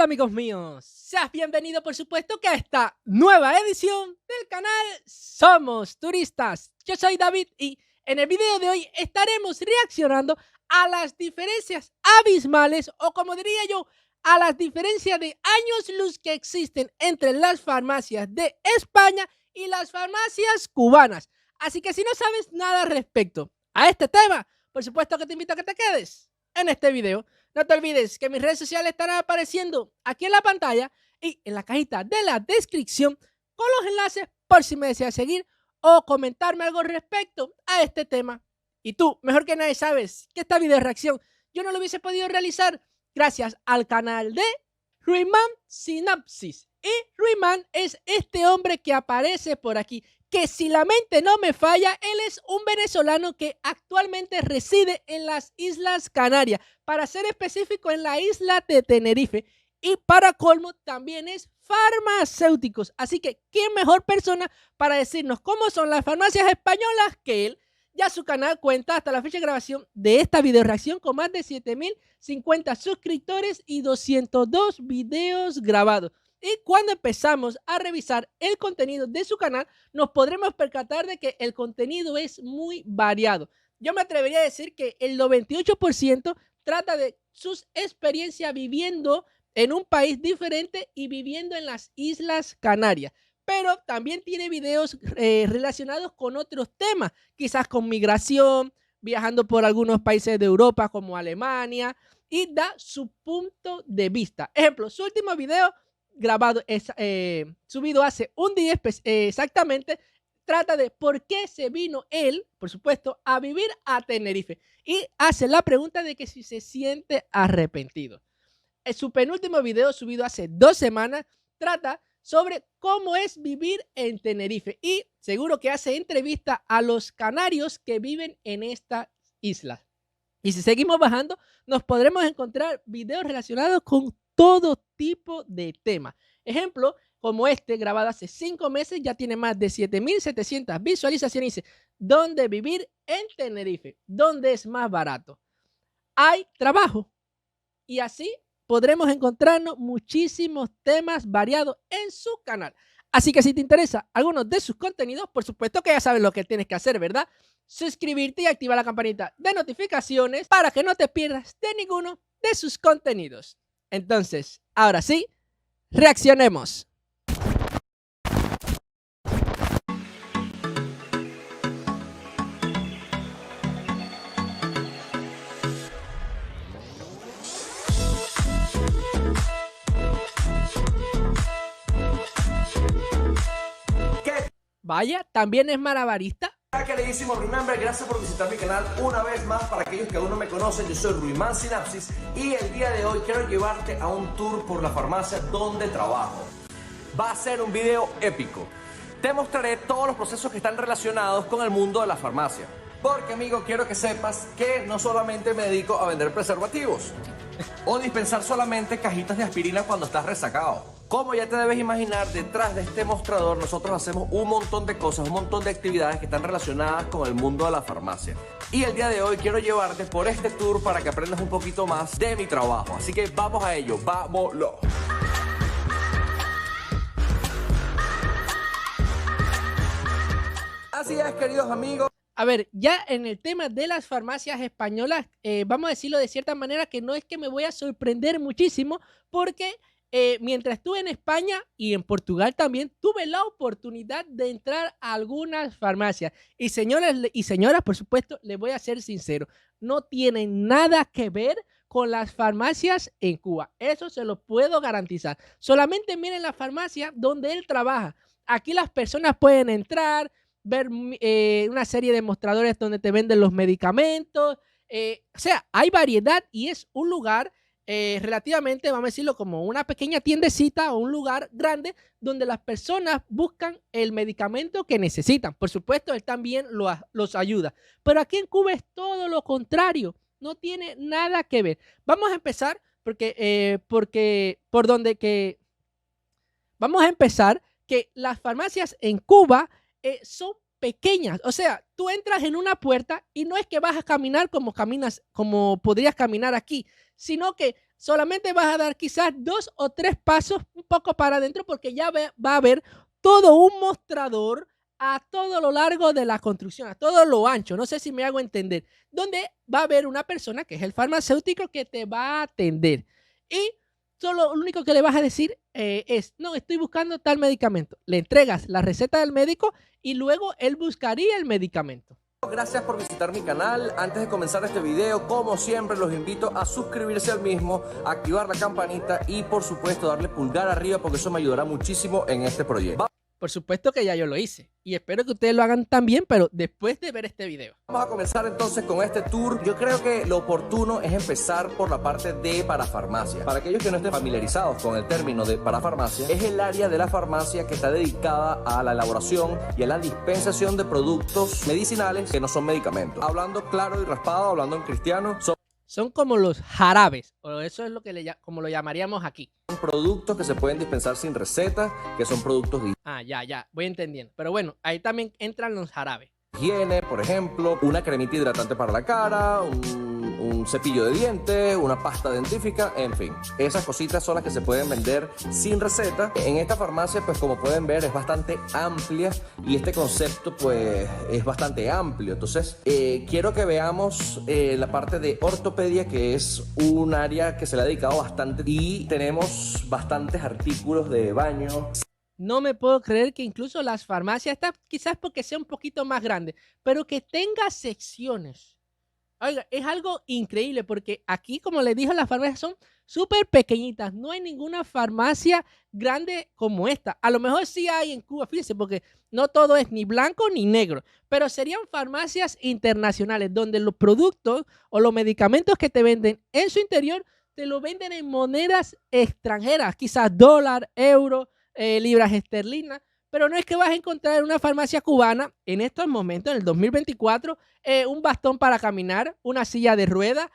amigos míos, seas bienvenido por supuesto que a esta nueva edición del canal Somos Turistas. Yo soy David y en el video de hoy estaremos reaccionando a las diferencias abismales o como diría yo, a las diferencias de años luz que existen entre las farmacias de España y las farmacias cubanas. Así que si no sabes nada respecto a este tema, por supuesto que te invito a que te quedes en este video. No te olvides que mis redes sociales estarán apareciendo aquí en la pantalla y en la cajita de la descripción con los enlaces por si me deseas seguir o comentarme algo respecto a este tema. Y tú, mejor que nadie, sabes que esta video reacción yo no lo hubiese podido realizar gracias al canal de Ruiman Sinapsis. Y Ruiman es este hombre que aparece por aquí, que si la mente no me falla, él es un venezolano que actualmente reside en las Islas Canarias, para ser específico en la isla de Tenerife, y para colmo también es farmacéutico. Así que, ¿quién mejor persona para decirnos cómo son las farmacias españolas que él? Ya su canal cuenta hasta la fecha de grabación de esta video reacción con más de 7.050 suscriptores y 202 videos grabados. Y cuando empezamos a revisar el contenido de su canal, nos podremos percatar de que el contenido es muy variado. Yo me atrevería a decir que el 98% trata de sus experiencias viviendo en un país diferente y viviendo en las Islas Canarias. Pero también tiene videos relacionados con otros temas, quizás con migración, viajando por algunos países de Europa como Alemania, y da su punto de vista. Ejemplo, su último video grabado, subido hace un día exactamente, trata de por qué se vino él, por supuesto, a vivir a Tenerife. Y hace la pregunta de que si se siente arrepentido. En su penúltimo video, subido hace 2 semanas, trata sobre cómo es vivir en Tenerife. Y seguro que hace entrevista a los canarios que viven en esta isla. Y si seguimos bajando, nos podremos encontrar videos relacionados con todo tipo de temas. Ejemplo, como este, grabado hace 5 meses, ya tiene más de 7.700 visualizaciones. Dice, ¿dónde vivir en Tenerife? ¿Dónde es más barato? Hay trabajo. Y así podremos encontrarnos muchísimos temas variados en su canal. Así que si te interesa alguno de sus contenidos, por supuesto que ya sabes lo que tienes que hacer, ¿verdad? Suscribirte y activar la campanita de notificaciones para que no te pierdas de ninguno de sus contenidos. Entonces, ahora sí, reaccionemos. Vaya, también es malabarista. Queridísimo Remember, gracias por visitar mi canal una vez más. Para aquellos que aún no me conocen, yo soy Ruiman Sinapsis y el día de hoy quiero llevarte a un tour por la farmacia donde trabajo. Va a ser un video épico. Te mostraré todos los procesos que están relacionados con el mundo de la farmacia. Porque, amigo, quiero que sepas que no solamente me dedico a vender preservativos o dispensar solamente cajitas de aspirina cuando estás resacado. Como ya te debes imaginar, detrás de este mostrador nosotros hacemos un montón de cosas, un montón de actividades que están relacionadas con el mundo de la farmacia. Y el día de hoy quiero llevarte por este tour para que aprendas un poquito más de mi trabajo. Así que vamos a ello, vámonos. Así es, queridos amigos. A ver, ya en el tema de las farmacias españolas, vamos a decirlo de cierta manera que no es que me voy a sorprender muchísimo porque mientras estuve en España y en Portugal también, tuve la oportunidad de entrar a algunas farmacias. Y señores y señoras, por supuesto, les voy a ser sincero, no tienen nada que ver con las farmacias en Cuba. Eso se lo puedo garantizar. Solamente miren la farmacia donde él trabaja. Aquí las personas pueden entrar, ver una serie de mostradores donde te venden los medicamentos. O sea, hay variedad y es un lugar relativamente, vamos a decirlo, como una pequeña tiendecita o un lugar grande donde las personas buscan el medicamento que necesitan. Por supuesto, él también los ayuda. Pero aquí en Cuba es todo lo contrario. No tiene nada que ver. Vamos a empezar vamos a empezar que las farmacias en Cuba son pequeñas. O sea, tú entras en una puerta y no es que vas a caminar como podrías caminar aquí, sino que solamente vas a dar quizás 2 o 3 pasos un poco para adentro porque ya va a haber todo un mostrador a todo lo largo de la construcción, a todo lo ancho, no sé si me hago entender, donde va a haber una persona que es el farmacéutico que te va a atender y solo lo único que le vas a decir es, no, estoy buscando tal medicamento. Le entregas la receta del médico y luego él buscaría el medicamento. Gracias por visitar mi canal. Antes de comenzar este video, como siempre, los invito a suscribirse al mismo, activar la campanita y por supuesto darle pulgar arriba porque eso me ayudará muchísimo en este proyecto. Por supuesto que ya yo lo hice y espero que ustedes lo hagan también, pero después de ver este video. Vamos a comenzar entonces con este tour. Yo creo que lo oportuno es empezar por la parte de parafarmacia. Para aquellos que no estén familiarizados con el término de parafarmacia, es el área de la farmacia que está dedicada a la elaboración y a la dispensación de productos medicinales que no son medicamentos. Hablando claro y raspado, hablando en cristiano, son como los jarabes, o eso es lo que como lo llamaríamos aquí. Son productos que se pueden dispensar sin receta, que son productos de ya, voy entendiendo. Pero bueno, ahí también entran los jarabes. higiene, por ejemplo, una cremita hidratante para la cara, un cepillo de dientes, una pasta dentífrica, en fin. Esas cositas son las que se pueden vender sin receta. En esta farmacia, pues como pueden ver, es bastante amplia y este concepto, pues, es bastante amplio. Entonces, quiero que veamos la parte de ortopedia, que es un área que se le ha dedicado bastante y tenemos bastantes artículos de baño. No me puedo creer que incluso las farmacias, quizás porque sea un poquito más grande, pero que tenga secciones. Oiga, es algo increíble porque aquí, como les dije, las farmacias son súper pequeñitas. No hay ninguna farmacia grande como esta. A lo mejor sí hay en Cuba, fíjense, porque no todo es ni blanco ni negro. Pero serían farmacias internacionales donde los productos o los medicamentos que te venden en su interior te lo venden en monedas extranjeras, quizás dólar, euro, libras esterlinas. Pero no es que vas a encontrar en una farmacia cubana en estos momentos, en el 2024, un bastón para caminar, una silla de ruedas,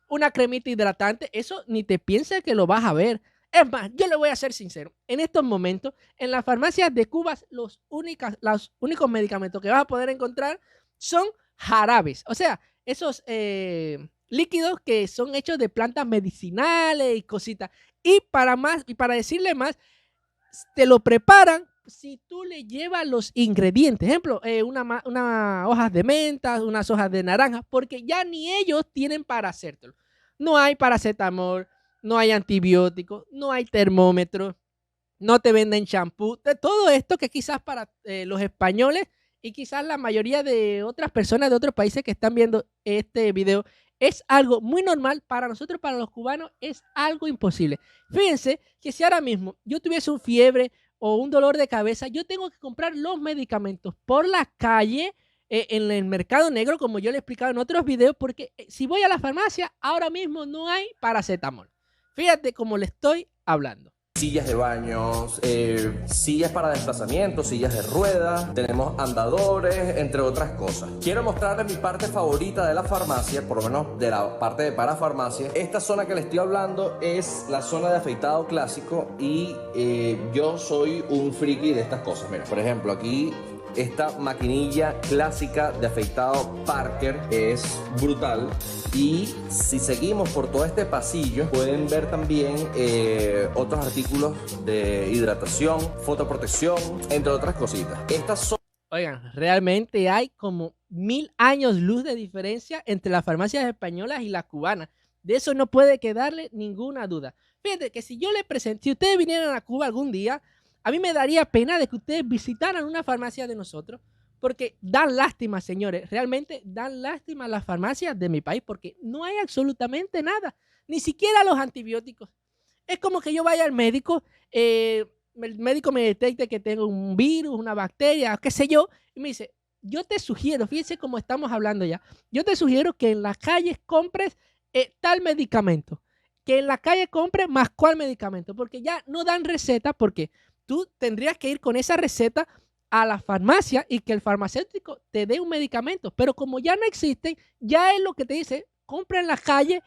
una cremita hidratante. Eso ni te pienses que lo vas a ver. Es más, yo le voy a ser sincero. En estos momentos, en las farmacias de Cuba, los únicos medicamentos que vas a poder encontrar son jarabes. O sea, esos líquidos que son hechos de plantas medicinales y cositas. Y para decirle más, te lo preparan si tú le llevas los ingredientes. Ejemplo, unas hojas de menta, unas hojas de naranja, porque ya ni ellos tienen para hacértelo. No hay paracetamol, no hay antibióticos, no hay termómetros, no te venden champú. De todo esto que quizás para los españoles y quizás la mayoría de otras personas de otros países que están viendo este video es algo muy normal, para nosotros, para los cubanos, es algo imposible. Fíjense que si ahora mismo yo tuviese un fiebre o un dolor de cabeza, yo tengo que comprar los medicamentos por la calle, en el mercado negro, como yo le he explicado en otros videos, porque si voy a la farmacia, ahora mismo no hay paracetamol. Fíjate cómo le estoy hablando. Sillas de baño, sillas para desplazamiento, sillas de ruedas, tenemos andadores, entre otras cosas. Quiero mostrarles mi parte favorita de la farmacia, por lo menos de la parte de parafarmacia. Esta zona que les estoy hablando es la zona de afeitado clásico y yo soy un friki de estas cosas. Mira, por ejemplo, aquí esta maquinilla clásica de afeitado Parker es brutal. Y si seguimos por todo este pasillo, pueden ver también otros artículos de hidratación, fotoprotección, entre otras cositas. Estas son... Oigan, realmente hay como 1000 años luz de diferencia entre las farmacias españolas y las cubanas. De eso no puede quedarle ninguna duda. Fíjate que si ustedes vinieran a Cuba algún día, a mí me daría pena de que ustedes visitaran una farmacia de nosotros, porque dan lástima, señores, realmente dan lástima a las farmacias de mi país, porque no hay absolutamente nada, ni siquiera los antibióticos. Es como que yo vaya al médico, el médico me detecte que tengo un virus, una bacteria, qué sé yo, y me dice, yo te sugiero, fíjense cómo estamos hablando ya, yo te sugiero que en las calles compres tal medicamento, que en la calle compres más cuál medicamento, porque ya no dan receta, porque tú tendrías que ir con esa receta a la farmacia y que el farmacéutico te dé un medicamento, pero como ya no existen, ya es lo que te dice, compra en la calle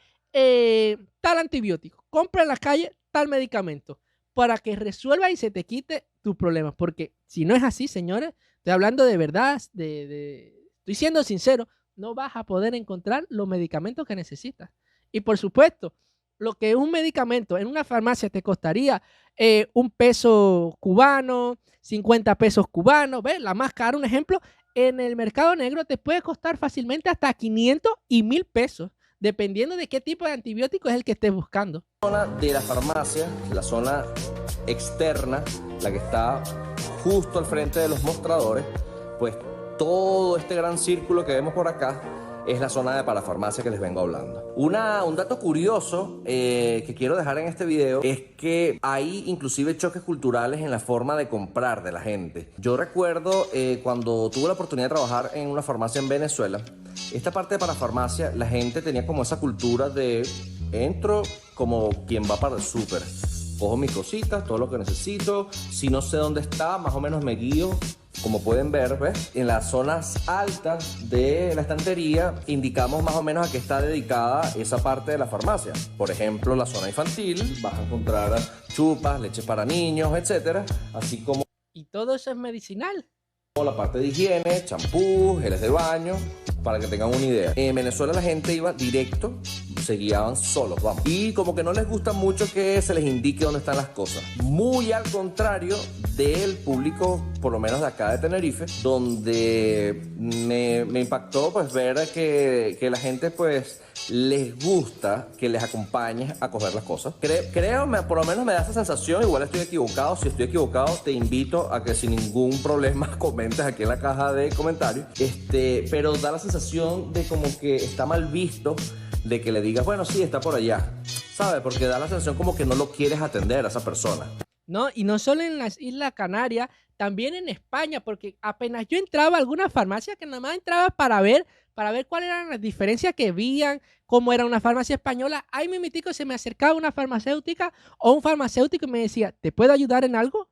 tal antibiótico, compra en la calle tal medicamento, para que resuelva y se te quite tu problema, porque si no es así, señores, estoy hablando de verdad, estoy siendo sincero, no vas a poder encontrar los medicamentos que necesitas. Y por supuesto, lo que es un medicamento en una farmacia te costaría $1 cubano, 50 pesos cubanos, ¿ves? La más cara, un ejemplo, en el mercado negro te puede costar fácilmente hasta 500 y 1000 pesos, dependiendo de qué tipo de antibiótico es el que estés buscando. Zona de la farmacia, la zona externa, la que está justo al frente de los mostradores, pues todo este gran círculo que vemos por acá es la zona de parafarmacia que les vengo hablando. Un dato curioso que quiero dejar en este video es que hay inclusive choques culturales en la forma de comprar de la gente. Yo recuerdo cuando tuve la oportunidad de trabajar en una farmacia en Venezuela, esta parte de parafarmacia, la gente tenía como esa cultura de entro como quien va para el súper. Cojo mis cositas, todo lo que necesito. Si no sé dónde está, más o menos me guío. Como pueden ver, ¿ves? En las zonas altas de la estantería indicamos más o menos a qué está dedicada esa parte de la farmacia. Por ejemplo, la zona infantil, vas a encontrar chupas, leches para niños, etcétera, así como Y todo eso es medicinal. la parte de higiene, champú, geles de baño, para que tengan una idea. En Venezuela la gente iba directo, se guiaban solos, vamos. Y como que no les gusta mucho que se les indique dónde están las cosas. Muy al contrario del público, por lo menos de acá de Tenerife, donde me impactó pues ver que la gente pues les gusta que les acompañes a coger las cosas. Por lo menos me da esa sensación, igual estoy equivocado. Si estoy equivocado, te invito a que sin ningún problema comentes aquí en la caja de comentarios. Pero da la sensación de como que está mal visto de que le digas, bueno, sí, está por allá, ¿sabes? Porque da la sensación como que no lo quieres atender a esa persona. ¿No? Y no solo en las Islas Canarias, también en España, porque apenas yo entraba a alguna farmacia, que nada más entraba para ver cuáles eran las diferencias que veían, cómo era una farmacia española, ahí mimitico se me acercaba una farmacéutica o un farmacéutico y me decía, ¿te puedo ayudar en algo?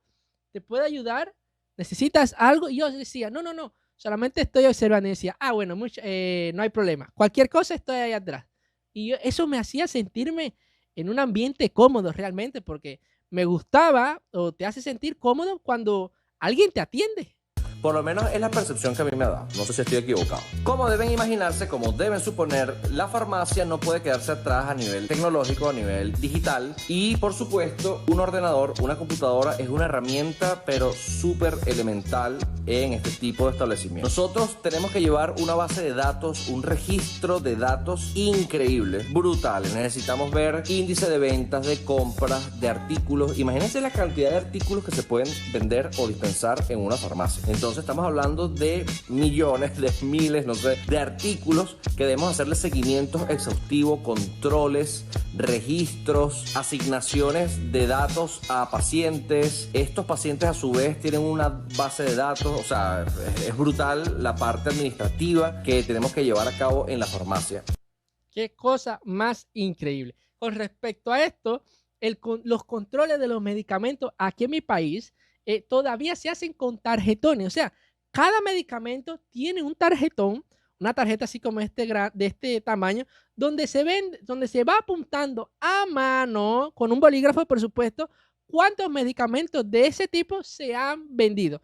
¿Te puedo ayudar? ¿Necesitas algo? Y yo decía, no, solamente estoy observando. Y decía, bueno, no hay problema, cualquier cosa estoy ahí atrás. Y eso me hacía sentirme en un ambiente cómodo realmente, porque me gustaba o te hace sentir cómodo cuando alguien te atiende. Por lo menos es la percepción que a mí me da. No sé si estoy equivocado. Como deben imaginarse, como deben suponer, la farmacia no puede quedarse atrás a nivel tecnológico, a nivel digital. Y por supuesto, un ordenador, una computadora es una herramienta, pero súper elemental en este tipo de establecimientos. Nosotros tenemos que llevar una base de datos, un registro de datos increíble, brutal. Necesitamos ver índice de ventas, de compras, de artículos. Imagínense la cantidad de artículos que se pueden vender o dispensar en una farmacia. Entonces estamos hablando de millones, de miles, no sé, de artículos que debemos hacerle seguimiento exhaustivo, controles, registros, asignaciones de datos a pacientes. Estos pacientes a su vez tienen una base de datos, o sea, es brutal la parte administrativa que tenemos que llevar a cabo en la farmacia. Qué cosa más increíble. Con respecto a esto, los controles de los medicamentos aquí en mi país todavía se hacen con tarjetones. O sea, cada medicamento tiene un tarjetón, una tarjeta así como de este tamaño, donde se va apuntando a mano, con un bolígrafo, por supuesto, cuántos medicamentos de ese tipo se han vendido.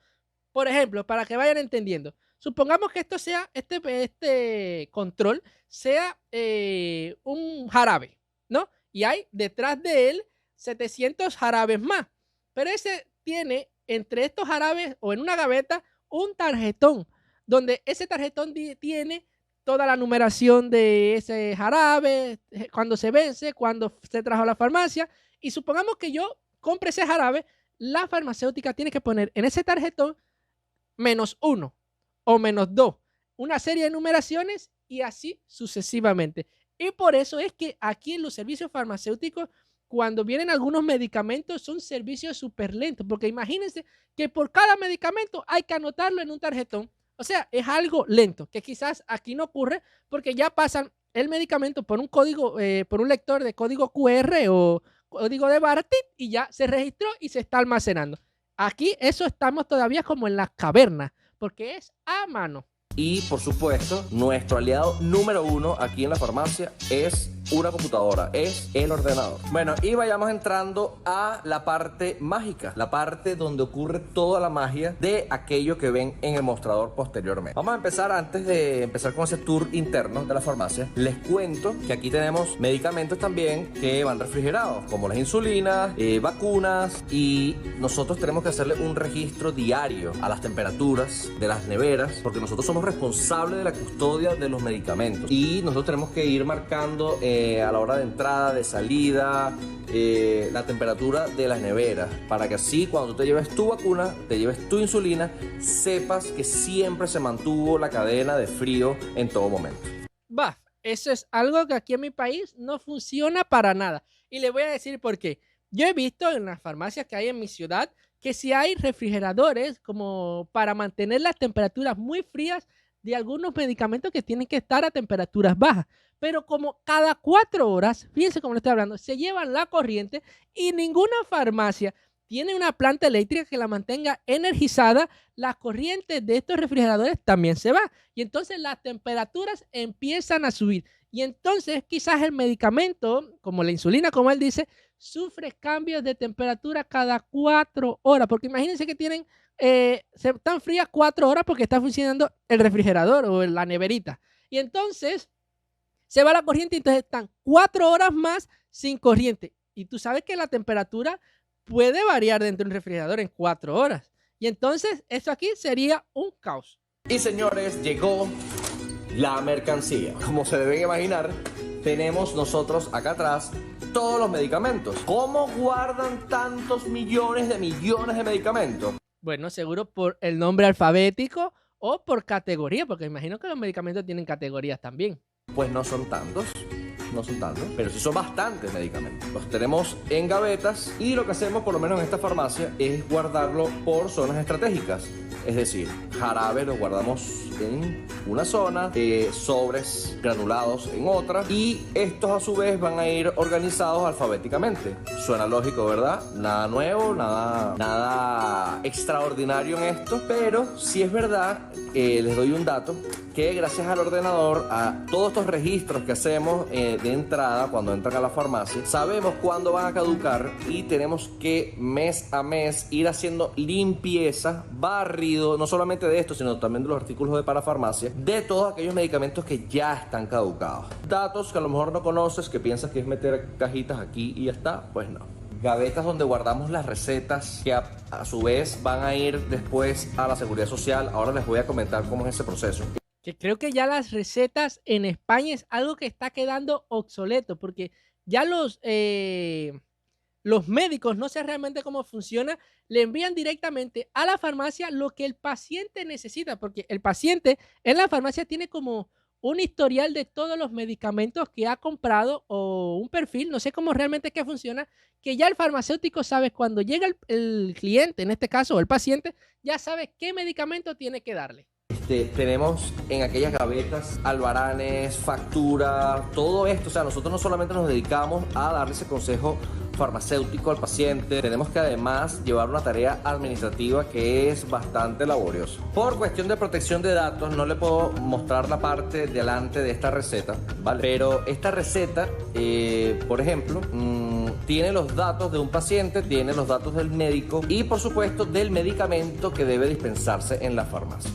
Por ejemplo, para que vayan entendiendo, supongamos que esto sea, este control sea un jarabe, ¿no? Y hay detrás de él 700 jarabes más. Pero ese tiene entre estos jarabes o en una gaveta un tarjetón, donde ese tarjetón tiene toda la numeración de ese jarabe, cuando se vence, cuando se trajo a la farmacia. Y supongamos que yo compre ese jarabe, la farmacéutica tiene que poner en ese tarjetón -1 o -2, una serie de numeraciones y así sucesivamente. Y por eso es que aquí en los servicios farmacéuticos, cuando vienen algunos medicamentos, son servicios súper lentos, porque imagínense que por cada medicamento hay que anotarlo en un tarjetón. O sea, es algo lento, que quizás aquí no ocurre porque ya pasan el medicamento por un código, por un lector de código QR o código de barra y ya se registró y se está almacenando. Aquí eso estamos todavía como en las cavernas, porque es a mano. Y por supuesto, nuestro aliado número 1 aquí en la farmacia es una computadora, es el ordenador. Bueno, y vayamos entrando a la parte mágica, la parte donde ocurre toda la magia de aquello que ven en el mostrador posteriormente. Vamos a empezar, antes de empezar con ese tour interno de la farmacia, les cuento que aquí tenemos medicamentos también que van refrigerados, como las insulinas, vacunas, y nosotros tenemos que hacerle un registro diario a las temperaturas de las neveras, porque nosotros somos responsables de la custodia de los medicamentos y nosotros tenemos que ir marcando a la hora de entrada, de salida, la temperatura de las neveras, para que así cuando tú te lleves tu vacuna, te lleves tu insulina, sepas que siempre se mantuvo la cadena de frío en todo momento. Bah, eso es algo que aquí en mi país no funciona para nada. Y le voy a decir por qué. Yo he visto en las farmacias que hay en mi ciudad que si hay refrigeradores como para mantener las temperaturas muy frías de algunos medicamentos que tienen que estar a temperaturas bajas. Pero como cada 4 horas, fíjense cómo le estoy hablando, se llevan la corriente y ninguna farmacia tiene una planta eléctrica que la mantenga energizada, las corrientes de estos refrigeradores también se van. Y entonces las temperaturas empiezan a subir. Y entonces quizás el medicamento, como la insulina, como él dice, sufre cambios de temperatura cada 4 horas. Porque imagínense que tienen, están frías 4 horas porque está funcionando el refrigerador o la neverita. Y entonces se va la corriente y entonces están 4 horas más sin corriente. Y tú sabes que la temperatura puede variar dentro de un refrigerador en 4 horas. Y entonces esto aquí sería un caos. Y señores, llegó la mercancía. Como se deben imaginar, tenemos nosotros acá atrás todos los medicamentos. ¿Cómo guardan tantos millones de medicamentos? Bueno, seguro por el nombre alfabético o por categoría, porque imagino que los medicamentos tienen categorías también. Pues no son tantos, pero sí son bastantes medicamentos. Los tenemos en gavetas y lo que hacemos, por lo menos en esta farmacia, es guardarlo por zonas estratégicas. Es decir, jarabes los guardamos en una zona, sobres granulados en otra, y estos a su vez van a ir organizados alfabéticamente. Suena lógico, ¿verdad? Nada nuevo, nada extraordinario en esto, pero sí es verdad, les doy un dato, que gracias al ordenador, a todos estos registros que hacemos de entrada cuando entran a la farmacia, sabemos cuándo van a caducar y tenemos que mes a mes ir haciendo limpieza, barrido, no solamente de esto, sino también de los artículos de parafarmacia, de todos aquellos medicamentos que ya están caducados. Datos que a lo mejor no conoces, que piensas que es meter cajitas aquí y ya está, pues no. Gavetas donde guardamos las recetas que a su vez van a ir después a la Seguridad Social. Ahora les voy a comentar cómo es ese proceso. Que creo que ya las recetas en España es algo que está quedando obsoleto, porque ya los médicos, no sé realmente cómo funciona, le envían directamente a la farmacia lo que el paciente necesita, porque el paciente en la farmacia tiene como un historial de todos los medicamentos que ha comprado o un perfil, no sé cómo realmente qué funciona, que ya el farmacéutico sabe cuando llega el cliente, en este caso, o el paciente, ya sabe qué medicamento tiene que darle. Tenemos en aquellas gavetas albaranes, facturas, todo esto. O sea, nosotros no solamente nos dedicamos a darle ese consejo farmacéutico al paciente, tenemos que además llevar una tarea administrativa que es bastante laboriosa. Por cuestión de protección de datos no le puedo mostrar la parte delante de esta receta, ¿vale? Pero esta receta, por ejemplo, tiene los datos de un paciente, tiene los datos del médico y por supuesto del medicamento que debe dispensarse en la farmacia.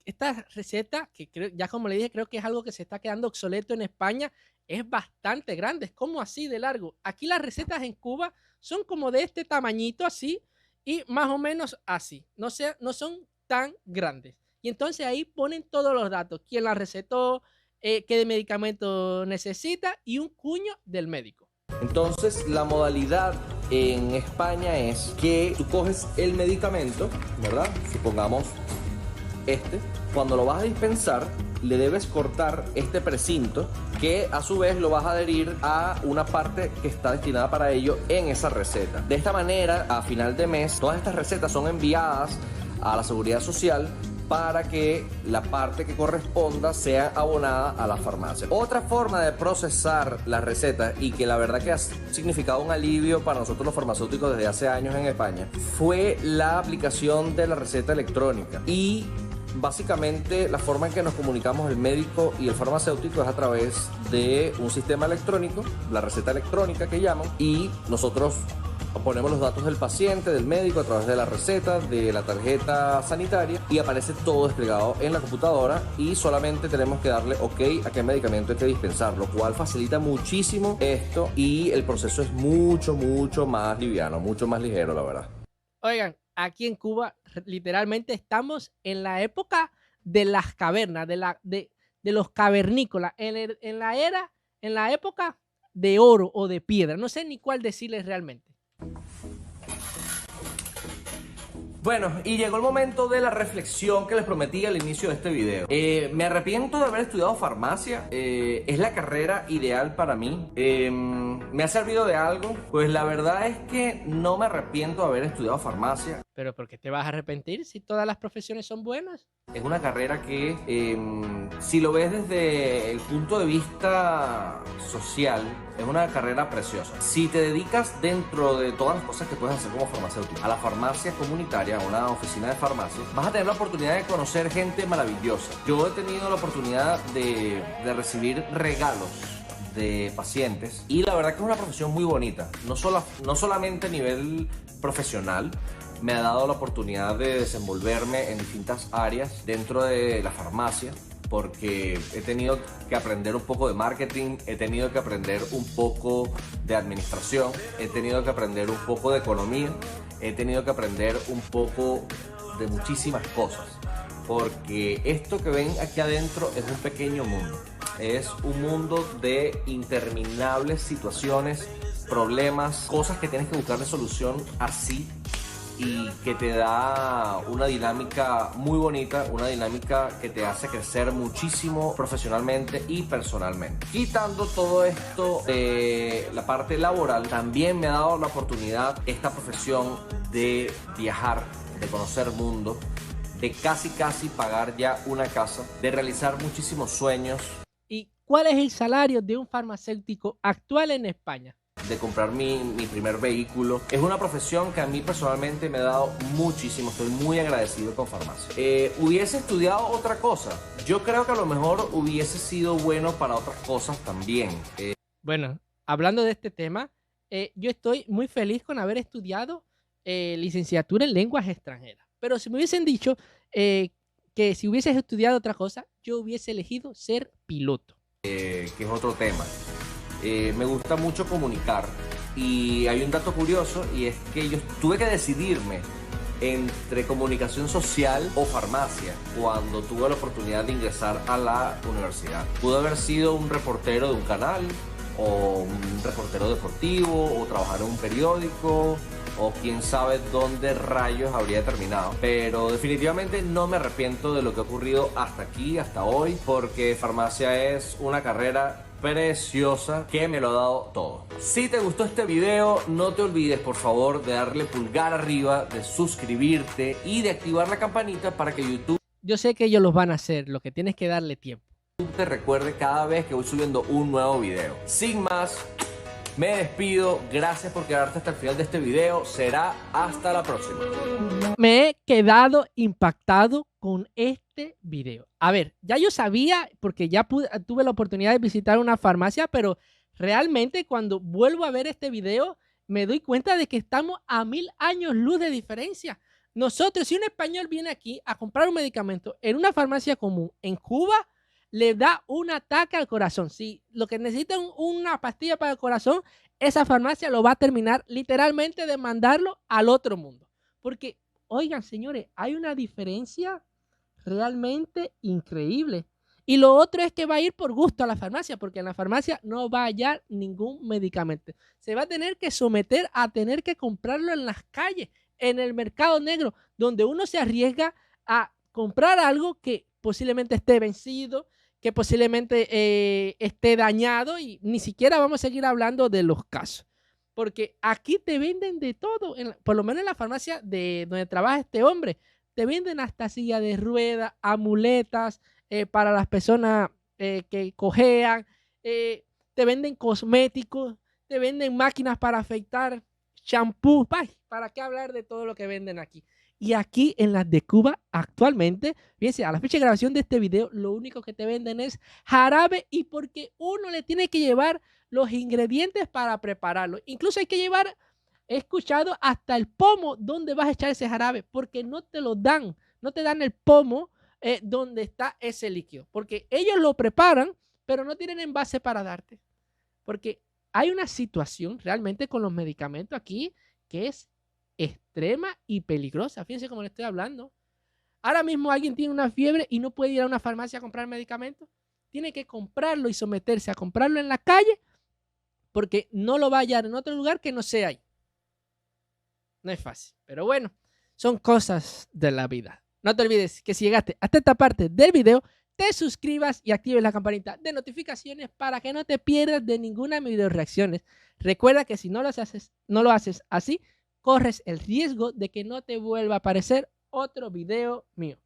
Esta receta, que creo, ya como le dije, creo que es algo que se está quedando obsoleto en España, es bastante grande, es como así de largo. Aquí las recetas en Cuba son como de este tamañito así y más o menos así, no son tan grandes. Y entonces ahí ponen todos los datos, quién la recetó, qué medicamento necesita y un cuño del médico. Entonces la modalidad en España es que tú coges el medicamento, ¿verdad? Supongamos cuando lo vas a dispensar, le debes cortar este precinto que a su vez lo vas a adherir a una parte que está destinada para ello en esa receta. De esta manera, a final de mes, todas estas recetas son enviadas a la Seguridad Social para que la parte que corresponda sea abonada a la farmacia. Otra forma de procesar las recetas, y que la verdad que ha significado un alivio para nosotros los farmacéuticos desde hace años en España, fue la aplicación de la receta electrónica. Y básicamente la forma en que nos comunicamos el médico y el farmacéutico es a través de un sistema electrónico, la receta electrónica que llaman, y nosotros ponemos los datos del paciente, del médico a través de la receta, de la tarjeta sanitaria, y aparece todo desplegado en la computadora y solamente tenemos que darle OK a qué medicamento hay que dispensar, lo cual facilita muchísimo esto y el proceso es mucho más liviano, mucho más ligero, la verdad. Oigan, aquí en Cuba literalmente estamos en la época de las cavernas, de los cavernícolas, en la época de oro o de piedra. No sé ni cuál decirles realmente. Bueno, y llegó el momento de la reflexión que les prometí al inicio de este video. Me arrepiento de haber estudiado farmacia. Es la carrera ideal para mí. ¿Me ha servido de algo? Pues la verdad es que no me arrepiento de haber estudiado farmacia. Pero ¿por qué te vas a arrepentir si todas las profesiones son buenas? Es una carrera que, si lo ves desde el punto de vista social, es una carrera preciosa. Si te dedicas dentro de todas las cosas que puedes hacer como farmacéutico, a la farmacia comunitaria, a una oficina de farmacia, vas a tener la oportunidad de conocer gente maravillosa. Yo he tenido la oportunidad de recibir regalos de pacientes y la verdad que es una profesión muy bonita, no solamente a nivel profesional. Me ha dado la oportunidad de desenvolverme en distintas áreas dentro de la farmacia, porque he tenido que aprender un poco de marketing, he tenido que aprender un poco de administración, he tenido que aprender un poco de economía, he tenido que aprender un poco de muchísimas cosas, porque esto que ven aquí adentro es un pequeño mundo, es un mundo de interminables situaciones, problemas, cosas que tienes que buscarle solución así, y que te da una dinámica muy bonita, una dinámica que te hace crecer muchísimo profesionalmente y personalmente. Quitando todo esto de la parte laboral, también me ha dado la oportunidad esta profesión de viajar, de conocer mundo, de casi pagar ya una casa, de realizar muchísimos sueños. ¿Y cuál es el salario de un farmacéutico actual en España? De comprar mi primer vehículo. Es una profesión que a mí personalmente me ha dado muchísimo. Estoy muy agradecido con farmacia. ¿Hubiese estudiado otra cosa? Yo creo que a lo mejor hubiese sido bueno para otras cosas también. Bueno, hablando de este tema, yo estoy muy feliz con haber estudiado licenciatura en lenguas extranjeras. Pero si me hubiesen dicho que si hubieses estudiado otra cosa, yo hubiese elegido ser piloto. Que es otro tema. Me gusta mucho comunicar y hay un dato curioso y es que yo tuve que decidirme entre comunicación social o farmacia cuando tuve la oportunidad de ingresar a la universidad. Pude haber sido un reportero de un canal o un reportero deportivo o trabajar en un periódico o quién sabe dónde rayos habría terminado, pero definitivamente no me arrepiento de lo que ha ocurrido hasta aquí, hasta hoy, porque farmacia es una carrera preciosa que me lo ha dado todo. Si te gustó este video, no te olvides por favor de darle pulgar arriba, de suscribirte y de activar la campanita para que YouTube Yo sé que ellos los van a hacer, lo que tienes que darle tiempo. te recuerde cada vez que voy subiendo un nuevo video. Sin más, me despido. Gracias por quedarte hasta el final de este video. Será hasta la próxima. Me he quedado impactado con este video. A ver, ya yo sabía, porque ya tuve la oportunidad de visitar una farmacia, pero realmente cuando vuelvo a ver este video, me doy cuenta de que estamos a 1000 años luz de diferencia. Nosotros, si un español viene aquí a comprar un medicamento en una farmacia común en Cuba, le da un ataque al corazón. Si lo que necesita es una pastilla para el corazón, esa farmacia lo va a terminar literalmente de mandarlo al otro mundo. Porque, oigan, señores, hay una diferencia realmente increíble. Y lo otro es que va a ir por gusto a la farmacia, porque en la farmacia no va a hallar ningún medicamento. Se va a tener que someter a tener que comprarlo en las calles, en el mercado negro, donde uno se arriesga a comprar algo que posiblemente esté vencido, que posiblemente esté dañado, y ni siquiera vamos a seguir hablando de los casos. Porque aquí te venden de todo, por lo menos en la farmacia de donde trabaja este hombre, te venden hasta silla de ruedas, amuletas para las personas que cojean, te venden cosméticos, te venden máquinas para afeitar, champú, ¿para qué hablar de todo lo que venden aquí? Y aquí en las de Cuba actualmente, fíjense, a la fecha de grabación de este video, lo único que te venden es jarabe y porque uno le tiene que llevar los ingredientes para prepararlo. Incluso hay que llevar, he escuchado, hasta el pomo donde vas a echar ese jarabe porque no te lo dan, no te dan el pomo donde está ese líquido. Porque ellos lo preparan, pero no tienen envase para darte. Porque hay una situación realmente con los medicamentos aquí que es extrema y peligrosa. Fíjense cómo le estoy hablando. Ahora mismo alguien tiene una fiebre y no puede ir a una farmacia a comprar medicamentos. Tiene que comprarlo y someterse a comprarlo en la calle porque no lo va a hallar en otro lugar que no sea ahí. No es fácil, pero bueno, son cosas de la vida. No te olvides que si llegaste hasta esta parte del video, te suscribas y actives la campanita de notificaciones para que no te pierdas de ninguna de mis video reacciones. Recuerda que si no lo haces así, corres el riesgo de que no te vuelva a aparecer otro video mío.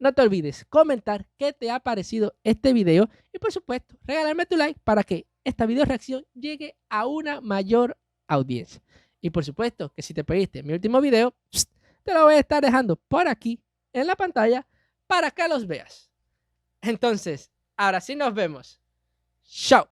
No te olvides comentar qué te ha parecido este video y por supuesto regalarme tu like para que esta video reacción llegue a una mayor audiencia. Y por supuesto que si te perdiste mi último video, te lo voy a estar dejando por aquí en la pantalla para que los veas. Entonces, ahora sí nos vemos. Chao.